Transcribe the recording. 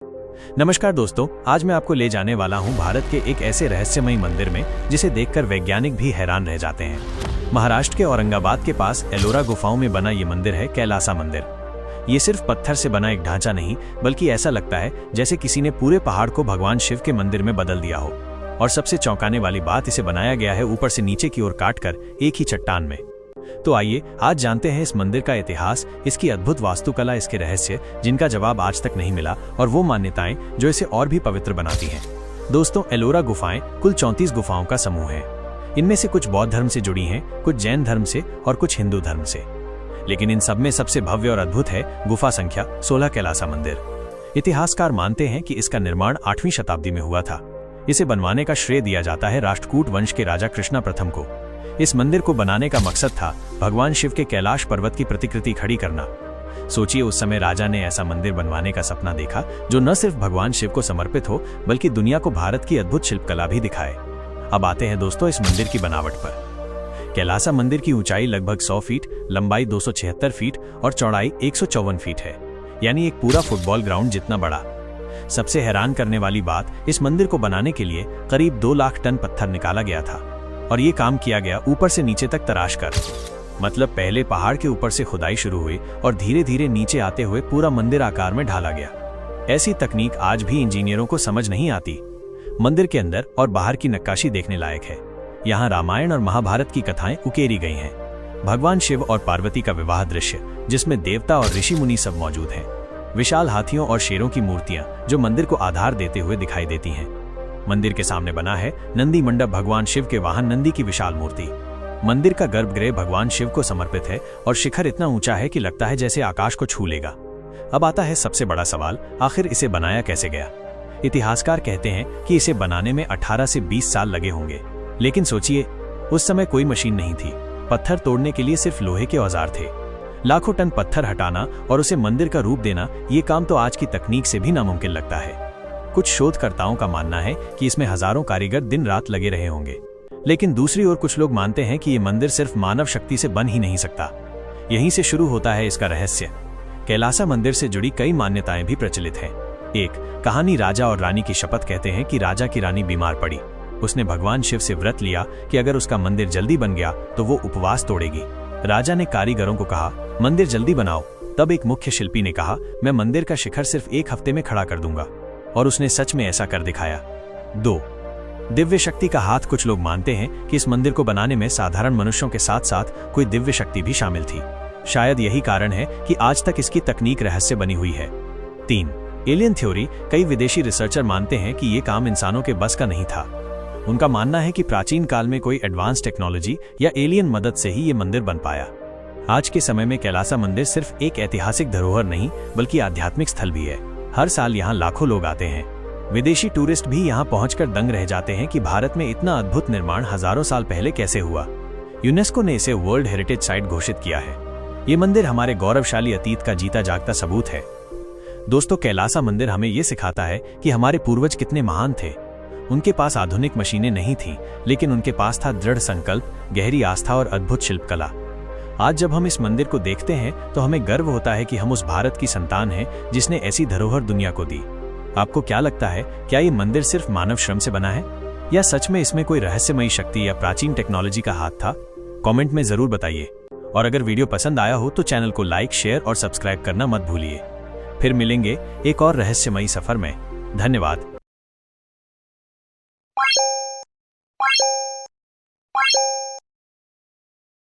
नमस्कार दोस्तों, आज मैं आपको ले जाने वाला हूं भारत के एक ऐसे रहस्यमयी मंदिर में जिसे देखकर वैज्ञानिक भी हैरान रह जाते हैं। महाराष्ट्र के औरंगाबाद के पास एलोरा गुफाओं में बना ये मंदिर है कैलासा मंदिर। ये सिर्फ पत्थर से बना एक ढांचा नहीं, बल्कि ऐसा लगता है जैसे किसी ने पूरे पहाड़ को भगवान शिव के मंदिर में बदल दिया हो। और सबसे चौंकाने वाली बात, इसे बनाया गया है ऊपर से नीचे की ओर काटकर एक ही चट्टान में। तो आइए आज जानते हैं इस मंदिर का इतिहास, इसकी अद्भुत वास्तुकला, इसके रहस्य जिनका जवाब आज तक नहीं मिला, और वो मान्यताएं जो इसे और भी पवित्र बनाती हैं। दोस्तों, एलोरा गुफाएं कुल 34 गुफाओं का समूह है। इनमें से कुछ बौद्ध धर्म से जुड़ी हैं, कुछ जैन धर्म से और कुछ हिंदू धर्म से। लेकिन इन सब में सबसे भव्य और अद्भुत है गुफा संख्या 16 कैलासा मंदिर। इतिहासकार मानते हैं कि इसका निर्माण 8वीं शताब्दी में हुआ था। इसे बनवाने का श्रेय दिया जाता है राष्ट्रकूट वंश के राजा कृष्णा प्रथम को। इस मंदिर को बनाने का मकसद था भगवान शिव के कैलाश पर्वत की प्रतिकृति खड़ी करना। सोचिए, उस समय राजा ने ऐसा मंदिर बनवाने का सपना देखा जो न सिर्फ भगवान शिव को समर्पित हो, बल्कि दुनिया को भारत की अद्भुत शिल्पकला भी दिखाए। अब आते हैं दोस्तों इस मंदिर की बनावट पर। कैलासा मंदिर की ऊंचाई लगभग 100 फीट, लंबाई 276 फीट और चौड़ाई 154 फीट है, यानी एक पूरा फुटबॉल ग्राउंड जितना बड़ा। सबसे हैरान करने वाली बात, इस मंदिर को बनाने के लिए करीब 2 लाख टन पत्थर निकाला गया था, और ये काम किया गया ऊपर से नीचे तक तराश कर। मतलब पहले पहाड़ के ऊपर से खुदाई शुरू हुई और धीरे धीरे नीचे आते हुए पूरा मंदिर आकार में ढाला गया। ऐसी तकनीक आज भी इंजीनियरों को समझ नहीं आती। मंदिर के अंदर और बाहर की नक्काशी देखने लायक है। यहाँ रामायण और महाभारत की कथाएं उकेरी गई हैं। भगवान शिव और पार्वती का विवाह दृश्य, जिसमें देवता और ऋषि मुनि सब मौजूद हैं। विशाल हाथियों और शेरों की मूर्तियां जो मंदिर को आधार देते हुए दिखाई देती हैं। मंदिर के सामने बना है नंदी मंडप, भगवान शिव के वाहन नंदी की विशाल मूर्ति। मंदिर का गर्भगृह भगवान शिव को समर्पित है और शिखर इतना ऊंचा है कि लगता है जैसे आकाश को छू लेगा। अब आता है सबसे बड़ा सवाल, आखिर इसे बनाया कैसे गया? इतिहासकार कहते हैं कि इसे बनाने में 18 से 20 साल लगे होंगे। लेकिन सोचिए, उस समय कोई मशीन नहीं थी। पत्थर तोड़ने के लिए सिर्फ लोहे के औजार थे। लाखों टन पत्थर हटाना और उसे मंदिर का रूप देना, ये काम तो आज की तकनीक से भी नामुमकिन लगता है। कुछ शोधकर्ताओं का मानना है कि इसमें हजारों कारीगर दिन रात लगे रहे होंगे। लेकिन दूसरी ओर कुछ लोग मानते हैं कि ये मंदिर सिर्फ मानव शक्ति से बन ही नहीं सकता। यहीं से शुरू होता है इसका रहस्य। कैलासा मंदिर से जुड़ी कई मान्यताएं भी प्रचलित हैं। एक कहानी, राजा और रानी की शपथ। कहते हैं कि राजा की रानी बीमार पड़ी। उसने भगवान शिव से व्रत लिया कि अगर उसका मंदिर जल्दी बन गया तो वो उपवास तोड़ेगी। राजा ने कारीगरों को कहा, मंदिर जल्दी बनाओ। तब एक मुख्य शिल्पी ने कहा, मैं मंदिर का शिखर सिर्फ 1 हफ्ते में खड़ा कर दूंगा। और उसने सच में ऐसा कर दिखाया। 2 दिव्य शक्ति का हाथ। कुछ लोग मानते हैं कि इस मंदिर को बनाने में साधारण मनुष्यों के साथ साथ कोई दिव्य शक्ति भी शामिल थी। शायद यही कारण है कि आज तक इसकी तकनीक रहस्य बनी हुई है। 3 एलियन थ्योरी। कई विदेशी रिसर्चर मानते हैं कि ये काम इंसानों के बस का नहीं था। उनका मानना है कि प्राचीन काल में कोई एडवांस टेक्नोलॉजी या एलियन मदद से ही ये मंदिर बन पाया। आज के समय में कैलासा मंदिर सिर्फ एक ऐतिहासिक धरोहर नहीं, बल्कि आध्यात्मिक स्थल भी है। हर साल यहाँ लाखों लोग आते हैं। विदेशी टूरिस्ट भी यहाँ पहुंचकर दंग रह जाते हैं कि भारत में इतना अद्भुत निर्माण हजारों साल पहले कैसे हुआ। यूनेस्को ने इसे वर्ल्ड हेरिटेज साइट घोषित किया है। ये मंदिर हमारे गौरवशाली अतीत का जीता जागता सबूत है। दोस्तों, कैलासा मंदिर हमें ये सिखाता है कि हमारे पूर्वज कितने महान थे। उनके पास आधुनिक मशीनें नहीं थीं, लेकिन उनके पास था दृढ़ संकल्प, गहरी आस्था और अद्भुत शिल्पकला। आज जब हम इस मंदिर को देखते हैं तो हमें गर्व होता है कि हम उस भारत की संतान हैं जिसने ऐसी धरोहर दुनिया को दी। आपको क्या लगता है, क्या ये मंदिर सिर्फ मानव श्रम से बना है, या सच में इसमें कोई रहस्यमयी शक्ति या प्राचीन टेक्नोलॉजी का हाथ था? कमेंट में जरूर बताइए। और अगर वीडियो पसंद आया हो तो चैनल को लाइक, शेयर और सब्सक्राइब करना मत भूलिए। फिर मिलेंगे एक और रहस्यमयी सफर में। धन्यवाद।